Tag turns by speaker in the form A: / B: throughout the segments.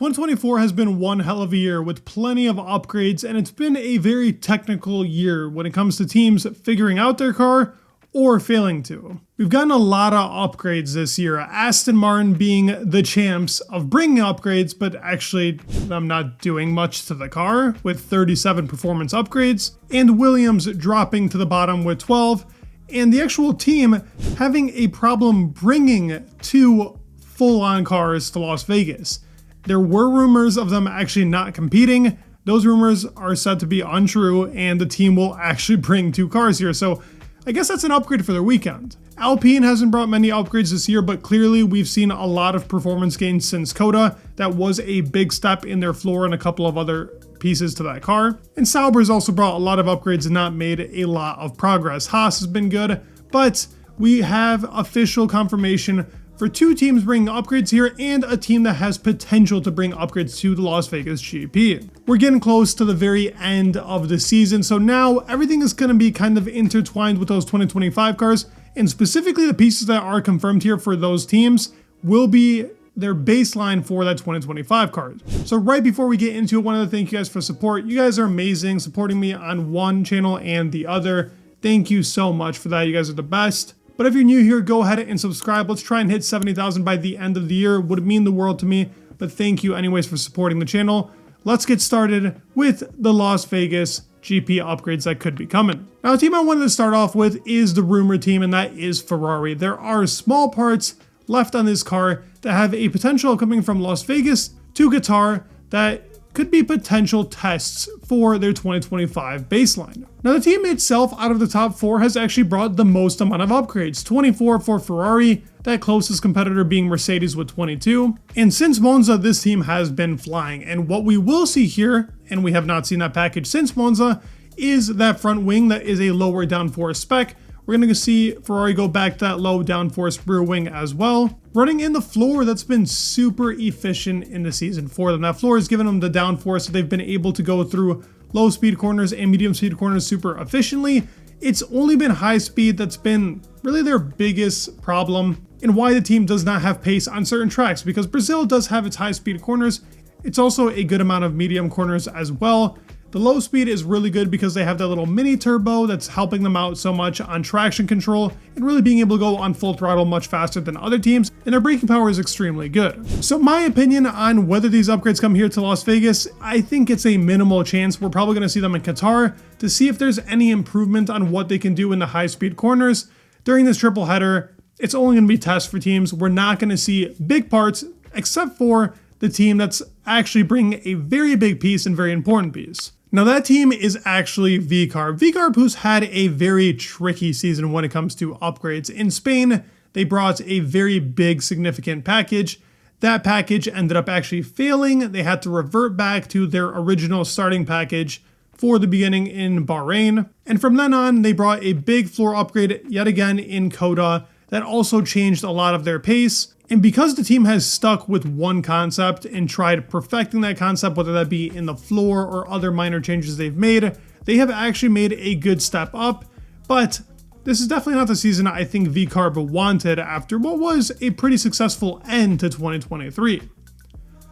A: 2024 has been one hell of a year with plenty of upgrades, and it's been a very technical year when it comes to teams figuring out their car or failing to. We've gotten a lot of upgrades this year, Aston Martin being the champs of bringing upgrades, but actually them not doing much to the car with 37 performance upgrades, and Williams dropping to the bottom with 12, and the actual team having a problem bringing two full-on cars to Las Vegas. There were rumors of them actually not competing. Those rumors are said to be untrue, and the team will actually bring two cars here. So I guess that's an upgrade for their weekend. Alpine hasn't brought many upgrades this year, but clearly we've seen a lot of performance gains since Coda. That was a big step in their floor and a couple of other pieces to that car. And Sauber's also brought a lot of upgrades and not made a lot of progress. Haas has been good, but we have official confirmation for two teams bringing upgrades here and a team that has potential to bring upgrades to the Las Vegas GP. We're getting close to the very end of the season, so now everything is going to be kind of intertwined with those 2025 cars, and specifically the pieces that are confirmed here for those teams will be their baseline for that 2025 card. So right before we get into it, I wanted to thank you guys for support. You guys are amazing, supporting me on one channel and the other. Thank you so much for that. You guys are the best. But if you're new here, go ahead and subscribe. Let's try and hit 70,000 by the end of the year. Would mean the world to me, but thank you anyways for supporting the channel. Let's get started with the Las Vegas GP upgrades that could be coming. Now, a team I wanted to start off with is the rumored team, and that is Ferrari. There are small parts left on this car that have a potential coming from Las Vegas to Qatar that could be potential tests for their 2025 baseline. Now, the team itself out of the top four has actually brought the most amount of upgrades, 24 for Ferrari, that closest competitor being Mercedes with 22. And since Monza, this team has been flying. And what we will see here, and we have not seen that package since Monza, is that front wing that is a lower downforce spec. We're going to see Ferrari go back to that low downforce rear wing as well. Running in the floor, that's been super efficient in the season for them. That floor has given them the downforce, so they've been able to go through low speed corners and medium speed corners super efficiently. It's only been high speed that's been really their biggest problem, and why the team does not have pace on certain tracks, because Brazil does have its high speed corners. It's also a good amount of medium corners as well. The low speed is really good because they have that little mini turbo that's helping them out so much on traction control and really being able to go on full throttle much faster than other teams, and their braking power is extremely good. So my opinion on whether these upgrades come here to Las Vegas, I think it's a minimal chance. We're probably going to see them in Qatar to see if there's any improvement on what they can do in the high speed corners. During this triple header, it's only going to be tests for teams. We're not going to see big parts except for the team that's actually bringing a very big piece and very important piece. Now, that team is actually VCARB. VCARB, who's had a very tricky season when it comes to upgrades. In Spain, they brought a very big, significant package. That package ended up actually failing. They had to revert back to their original starting package for the beginning in Bahrain. And from then on, they brought a big floor upgrade yet again in Coda that also changed a lot of their pace. And because the team has stuck with one concept and tried perfecting that concept, whether that be in the floor or other minor changes they've made, they have actually made a good step up. But this is definitely not the season I think VCARB wanted after what was a pretty successful end to 2023.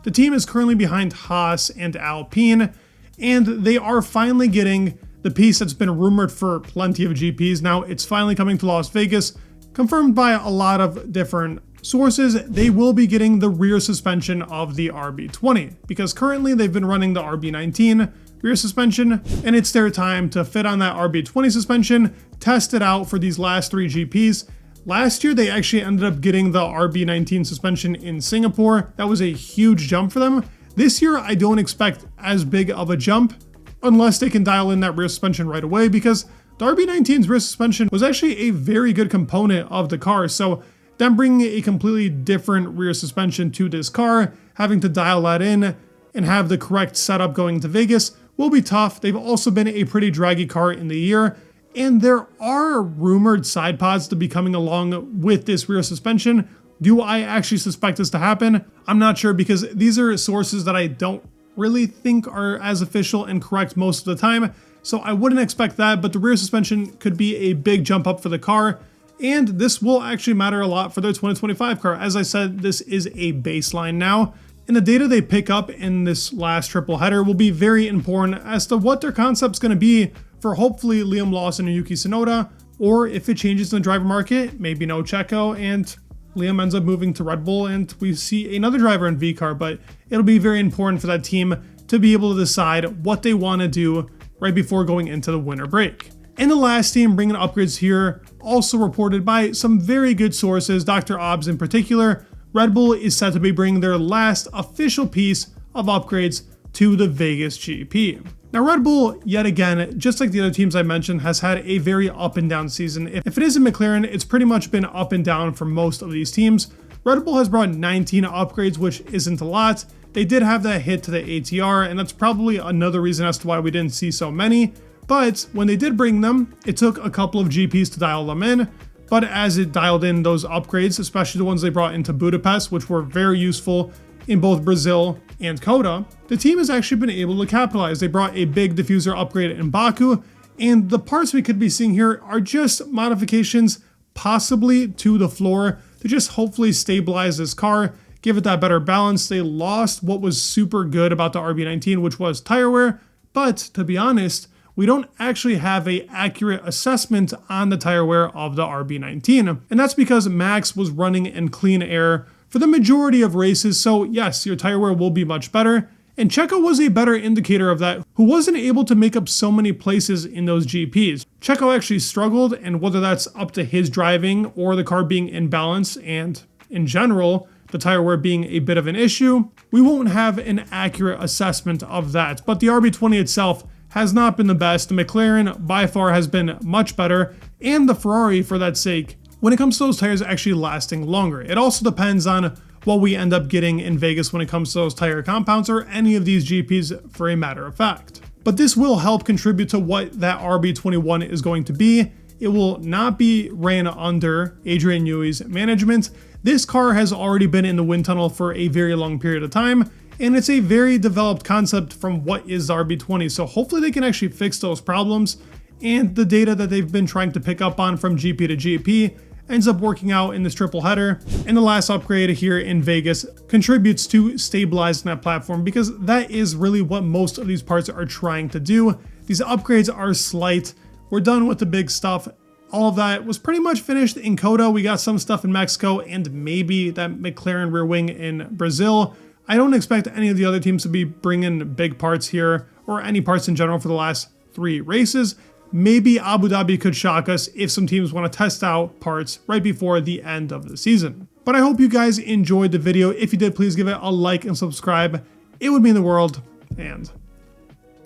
A: The team is currently behind Haas and Alpine, and they are finally getting the piece that's been rumored for plenty of GPs. Now it's finally coming to Las Vegas, confirmed by a lot of different sources. They will be getting the rear suspension of the RB20 because currently they've been running the RB19 rear suspension, and it's their time to fit on that RB20 suspension, test it out for these last three GPs. Last year, they actually ended up getting the RB19 suspension in Singapore. That was a huge jump for them. This year, I don't expect as big of a jump unless they can dial in that rear suspension right away, because the RB19's rear suspension was actually a very good component of the car. So them bringing a completely different rear suspension to this car, having to dial that in and have the correct setup going to Vegas will be tough. They've also been a pretty draggy car in the year, and there are rumored side pods to be coming along with this rear suspension. Do I actually suspect this to happen? I'm not sure, because these are sources that I don't really think are as official and correct most of the time. So I wouldn't expect that, but the rear suspension could be a big jump up for the car. And this will actually matter a lot for their 2025 car. As I said, this is a baseline now. And the data they pick up in this last triple header will be very important as to what their concept's going to be for hopefully Liam Lawson or Yuki Tsunoda, or if it changes in the driver market, maybe no Checo and Liam ends up moving to Red Bull and we see another driver in VCARB, but it'll be very important for that team to be able to decide what they want to do right before going into the winter break. And the last team bringing upgrades here, also reported by some very good sources, Dr. Obbs in particular, Red Bull is set to be bringing their last official piece of upgrades to the Vegas GP. Now Red Bull, yet again, just like the other teams I mentioned, has had a very up and down season. If it isn't McLaren, it's pretty much been up and down for most of these teams. Red Bull has brought 19 upgrades, which isn't a lot. They did have that hit to the ATR, and that's probably another reason as to why we didn't see so many. But when they did bring them, it took a couple of GPs to dial them in. But as it dialed in those upgrades, especially the ones they brought into Budapest, which were very useful in both Brazil and Coda, the team has actually been able to capitalize. They brought a big diffuser upgrade in Baku, and the parts we could be seeing here are just modifications possibly to the floor to just hopefully stabilize this car, give it that better balance. They lost what was super good about the RB19, which was tire wear, but to be honest, we don't actually have an accurate assessment on the tire wear of the RB19. And that's because Max was running in clean air for the majority of races. So yes, your tire wear will be much better. And Checo was a better indicator of that, who wasn't able to make up so many places in those GPs. Checo actually struggled, and whether that's up to his driving or the car being in balance and in general, the tire wear being a bit of an issue, we won't have an accurate assessment of that. But the RB20 itself has not been the best. The McLaren by far has been much better, and the Ferrari for that sake, when it comes to those tires actually lasting longer. It also depends on what we end up getting in Vegas when it comes to those tire compounds or any of these GPs for a matter of fact. But this will help contribute to what that RB21 is going to be. It will not be ran under Adrian Newey's management. This car has already been in the wind tunnel for a very long period of time, and it's a very developed concept from what is the RB20. So hopefully they can actually fix those problems, and the data that they've been trying to pick up on from GP to GP ends up working out in this triple header. And the last upgrade here in Vegas contributes to stabilizing that platform, because that is really what most of these parts are trying to do. These upgrades are slight. We're done with the big stuff. All of that was pretty much finished in Coda. We got some stuff in Mexico and maybe that McLaren rear wing in Brazil. I don't expect any of the other teams to be bringing big parts here or any parts in general for the last 3 races. Maybe Abu Dhabi could shock us if some teams want to test out parts right before the end of the season. But I hope you guys enjoyed the video. If you did, please give it a like and subscribe. It would mean the world, and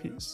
A: peace.